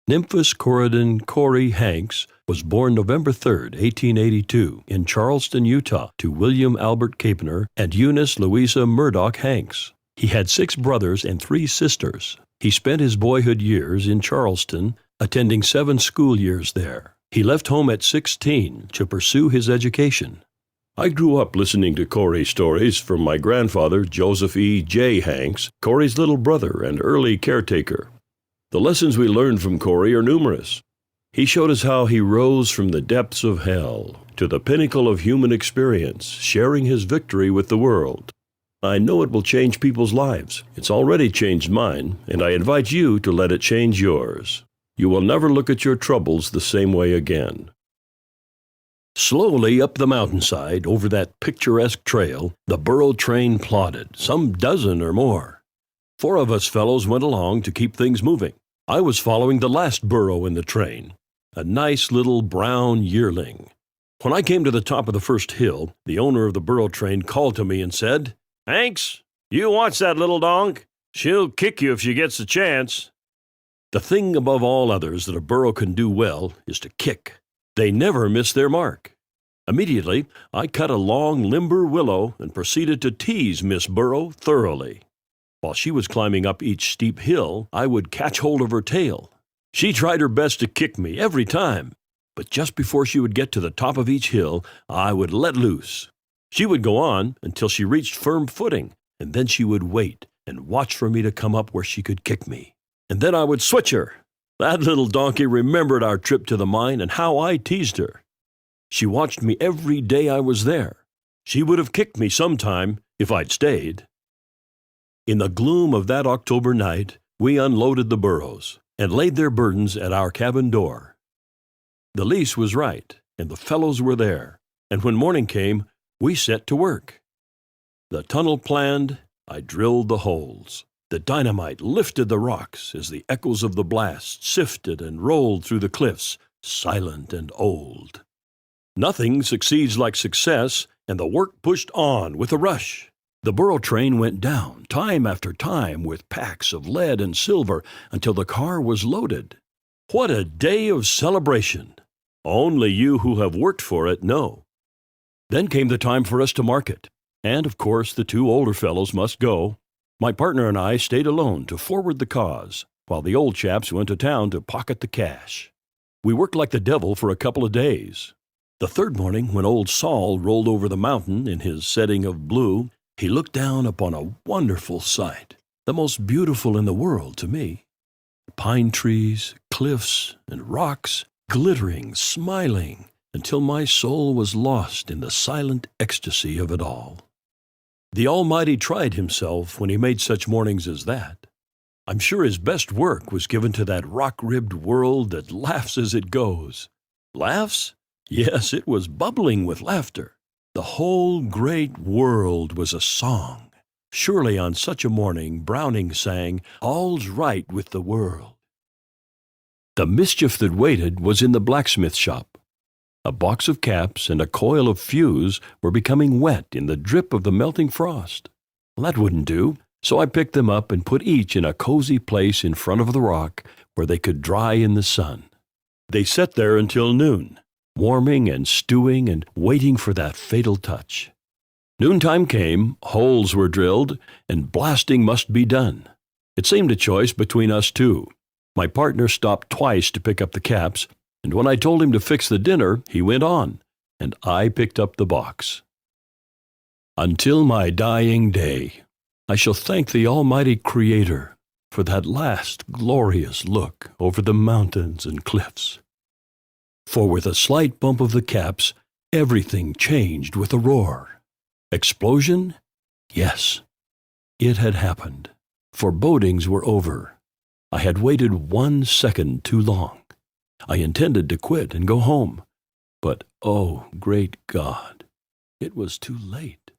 Nymphus Coridon Cory Hanks was born November 3, 1882, in Charleston, Utah, to William Albert Capener and Eunice Louisa Murdoch Hanks. He had 6 brothers and 3 sisters. He spent his boyhood years in Charleston, attending 7 school years there. He left home at 16 to pursue his education. I grew up listening to Cory stories from my grandfather, Joseph E. J. Hanks, Cory's little brother and early caretaker. The lessons we learned from Cory are numerous. He showed us how he rose from the depths of hell to the pinnacle of human experience, sharing his victory with the world. I know it will change people's lives. It's already changed mine, and I invite you to let it change yours. You will never look at your troubles the same way again. Slowly up the mountainside, over that picturesque trail, the burro train plodded, some dozen or more. 4 of us fellows went along to keep things moving. I was following the last burro in the train, a nice little brown yearling. When I came to the top of the first hill, the owner of the burro train called to me and said, "Hanks, you watch that little donk. She'll kick you if she gets the chance." The thing above all others that a burro can do well is to kick. They never miss their mark. Immediately, I cut a long, limber willow and proceeded to tease Miss Burro thoroughly. While she was climbing up each steep hill, I would catch hold of her tail. She tried her best to kick me every time, but just before she would get to the top of each hill, I would let loose. She would go on until she reached firm footing, and then she would wait and watch for me to come up where she could kick me. And then I would switch her. That little donkey remembered our trip to the mine and how I teased her. She watched me every day I was there. She would have kicked me sometime if I'd stayed. In the gloom of that October night, we unloaded the burros and laid their burdens at our cabin door. The lease was right, and the fellows were there, and when morning came, we set to work. The tunnel planned, I drilled the holes. The dynamite lifted the rocks as the echoes of the blast sifted and rolled through the cliffs, silent and old. Nothing succeeds like success, and the work pushed on with a rush. The burro train went down, time after time, with packs of lead and silver until the car was loaded. What a day of celebration! Only you who have worked for it know. Then came the time for us to market, and of course the 2 older fellows must go. My partner and I stayed alone to forward the cause, while the old chaps went to town to pocket the cash. We worked like the devil for a couple of days. The 3rd morning, when old Saul rolled over the mountain in his setting of blue, he looked down upon a wonderful sight, the most beautiful in the world to me. Pine trees, cliffs, and rocks, glittering, smiling, until my soul was lost in the silent ecstasy of it all. The Almighty tried himself when he made such mornings as that. I'm sure his best work was given to that rock-ribbed world that laughs as it goes. Laughs? Yes, it was bubbling with laughter. The whole great world was a song. Surely on such a morning Browning sang, "All's right with the world." The mischief that waited was in the blacksmith shop. A box of caps and a coil of fuse were becoming wet in the drip of the melting frost. That wouldn't do, so I picked them up and put each in a cozy place in front of the rock where they could dry in the sun. They sat there until noon, warming and stewing and waiting for that fatal touch. Noontime came, holes were drilled, and blasting must be done. It seemed a choice between us 2. My partner stopped twice to pick up the caps, and when I told him to fix the dinner, he went on, and I picked up the box. Until my dying day, I shall thank the Almighty Creator for that last glorious look over the mountains and cliffs. For with a slight bump of the caps, everything changed with a roar. Explosion? Yes, it had happened. Forebodings were over. I had waited 1 second too long. I intended to quit and go home. But, oh, great God, it was too late.